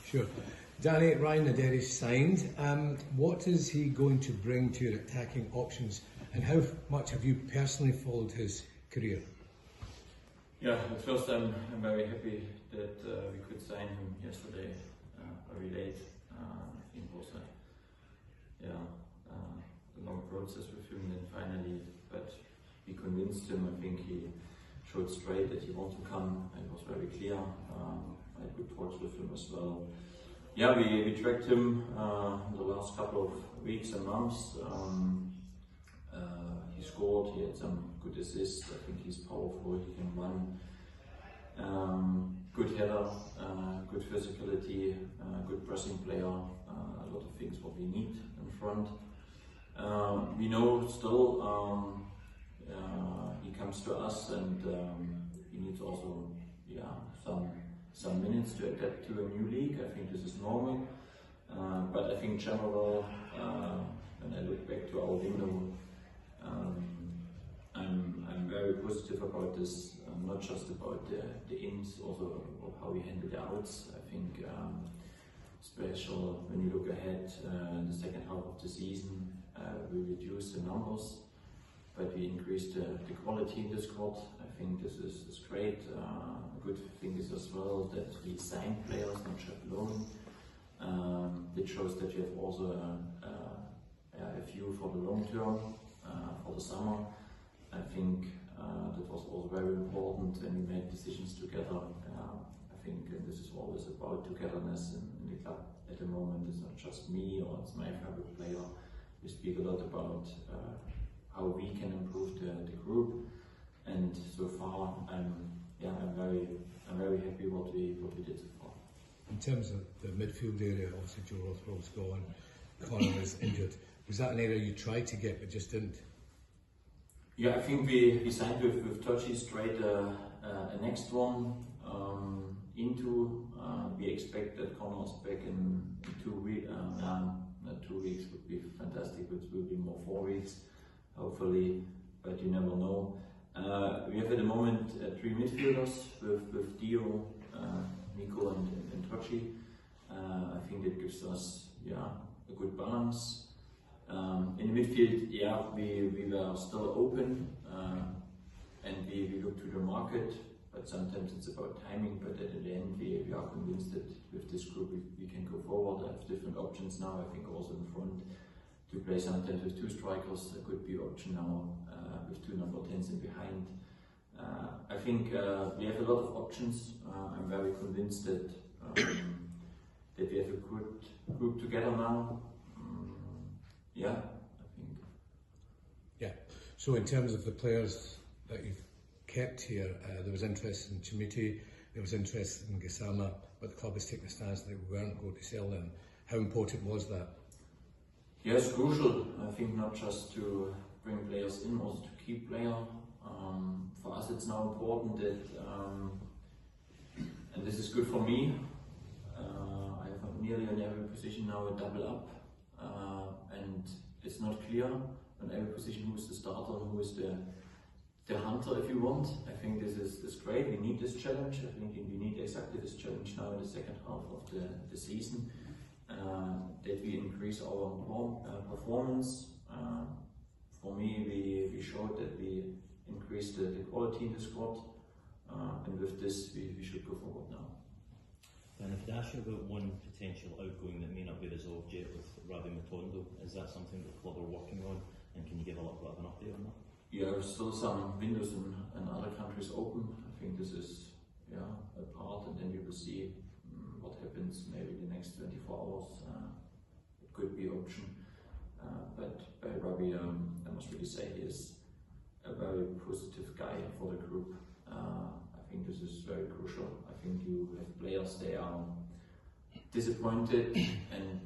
Sure. Danny, Ryan Naderi signed. What is he going to bring to your attacking options, and how much have you personally followed his career? Yeah, at first I'm very happy that we could sign him yesterday, very late. I think it was a long process with him, and then finally, but we convinced him. I think he showed straight that he wanted to come, and it was very clear. I had good talks with him as well. Yeah, we tracked him in the last couple of weeks and months. He scored, he had some good assists. I think he's powerful, he can run. Good header, good physicality, good pressing player, a lot of things what we need in front. We know still he comes to us, and he needs also some minutes to adapt to a new league. I think this is normal, but I think general, when I look back to our window, I'm very positive about this, not just about the ins, also of how we handle the outs. I think special when you look ahead in the second half of the season, we reduce the numbers, but we increase the quality in the squad. I think this is great. A good thing is as well that we sign players, not just loan. It shows that we have also a view for the long term, for the summer. I think that was also very important when we made decisions together. I think this is always about togetherness in the club at the moment. It's not just me or it's my favorite player. We speak a lot about how we can improve the group, and so far I'm very happy what we did so far. In terms of the midfield area, obviously Joe Rothwell's gone, Connor is injured. Was that an area you tried to get but just didn't? Yeah, I think we signed with Turkey straight a next one into. We expect that Connor's back in 2 weeks. 2 weeks would be fantastic, but it will be more 4 weeks, hopefully, but you never know. We have at the moment 3 midfielders with Dio, Nico and Turkey. I think that gives us a good balance. In the midfield, we were still open, and we look to the market, but sometimes it's about timing. But at the end, we are convinced that with this group we can go forward. I have different options now. I think also in front to play sometimes with 2 strikers. There could be option now with 2 number 10s in behind. I think we have a lot of options. I'm very convinced that that we have a good group together now. Yeah, I think. Yeah. So in terms of the players that you've kept here, there was interest in Chimiti, there was interest in Gassama, but the club has taken a stance that we weren't going to sell them. How important was that? Yes, crucial. I think not just to bring players in, also to keep players. For us, it's now important that, and this is good for me. I have nearly on every position now a double up. And it's not clear on every position who is the starter and who is the hunter, if you want. I think this is great. We need this challenge. I think we need exactly this challenge now in the second half of the season. That we increase our performance. For me, we showed that we increased the quality in the squad, and with this we should go forward now. And if I ask you about one potential outgoing that may not be resolved yet with Ravi Matondo, is that something that the club are working on, and can you give a little bit of an update on that? Yeah, there's still some windows in other countries open. I think this is a part, and then we will see what happens maybe the next 24 hours. It could be option, but by Ravi, I must really say he is a very positive guy for the group. I think this is very crucial. I think you have players, they are disappointed and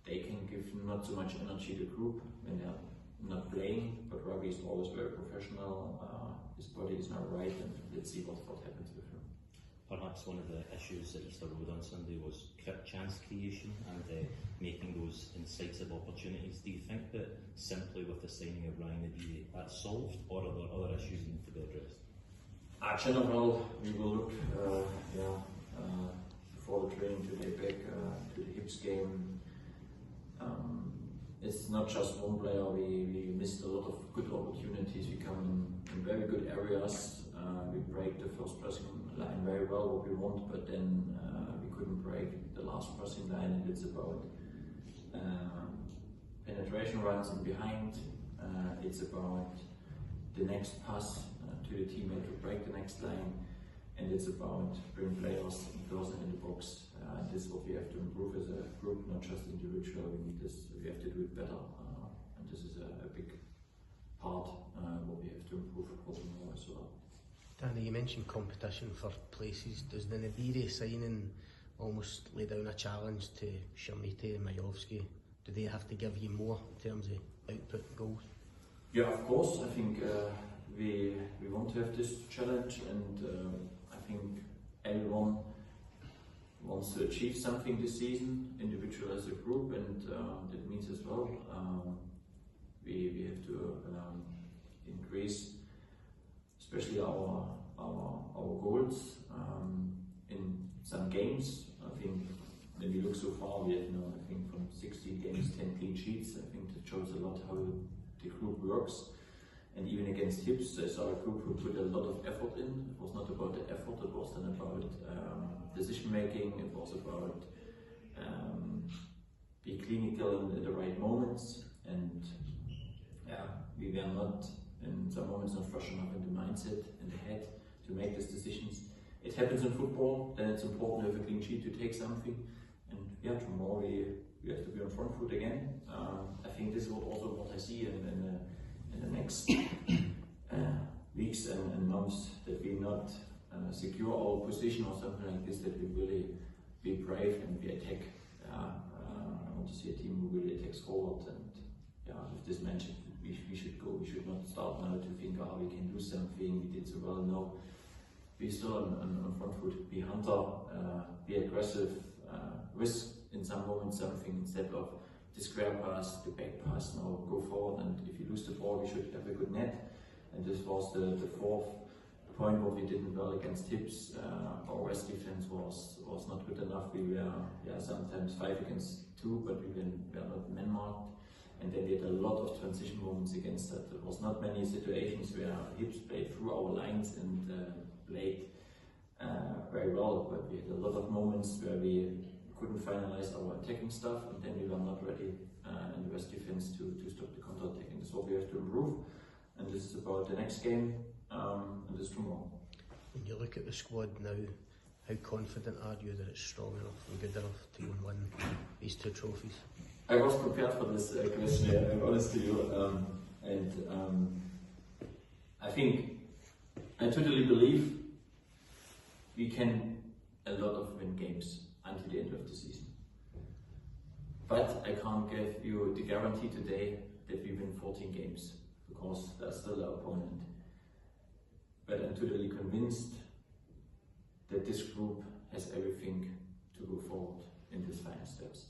they can give not so much energy to the group when they are not playing, but Ravi is always very professional. His body is now right, and let's see what happens with him. Perhaps one of the issues at Easter Road on Sunday was chance creation and making those incisive opportunities. Do you think that simply with the signing of Ryan Naderi that's solved, or are there other issues that need to be addressed? General, we will look before the training it's not just one player. We missed a lot of good opportunities. We come in very good areas. We break the first pressing line very well, what we want, but then we couldn't break the last pressing line, and it's about penetration runs in behind. It's about the next pass to the teammate to break the next line, and it's about bring players in person in the box. This is what we have to improve as a group, not just individual. We need this. We have to do it better, and this is a big part what we have to improve more as well. Danny, you mentioned competition for places. Does the Naderi signing almost lay down a challenge to Shamiti and Majovski? Do they have to give you more in terms of output goals? Yeah, of course. I think we want to have this challenge, and I think everyone wants to achieve something this season, individual as a group, and that means as well we have to increase, especially our goals in some games. I think when we look so far, we have now, I think, from 16 games, 10 clean sheets. I think that shows a lot how the group works. And even against Hibs, I saw a group who put a lot of effort in. It was not about the effort, it was then about decision making, it was about be clinical in the right moments. And yeah, we were not, in some moments, not fresh enough in the mindset and the head to make these decisions. It happens in football, then it's important to have a clean sheet to take something. And yeah, tomorrow we have to be on front foot again. I think this is also what I see in the next weeks and months, that we not secure our position or something like this, that we really be brave and we attack. I want to see a team who really attacks forward, and yeah, with this mentioned, we should go. We should not start now to think, we can do something, we did so well. No, be still on front foot, be hunter, be aggressive, risk in some moments something instead of the square pass, the back pass. Now go forward, and if you lose the ball, we should have a good net. And this was the fourth point what we didn't well against Hibs. Our rest defense was not good enough. We were sometimes 5 against 2, but we were not man marked. And then we had a lot of transition moments against that. There was not many situations where Hibs played through our lines and played very well, but we had a lot of moments where we couldn't finalize our attacking stuff, and then we were not ready in the rest defense to stop the counter-attack. And this is what we have to improve, and this is about the next game, and this tomorrow. When you look at the squad now, how confident are you that it's strong enough and good enough to win these 2 trophies? I was prepared for this question, I'm honest to you, and I think, I totally believe we can a lot of win games until the end of the season. But I can't give you the guarantee today that we win 14 games, because that's still our opponent. But I'm totally convinced that this group has everything to go forward in these final steps.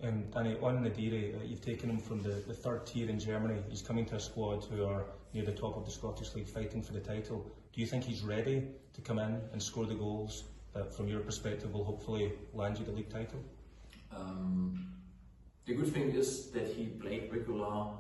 Danny, on Naderi, you've taken him from the 3rd tier in Germany. He's coming to a squad who are near the top of the Scottish League fighting for the title. Do you think he's ready to come in and score the goals that, from your perspective, will hopefully land you the league title? The good thing is that he played regular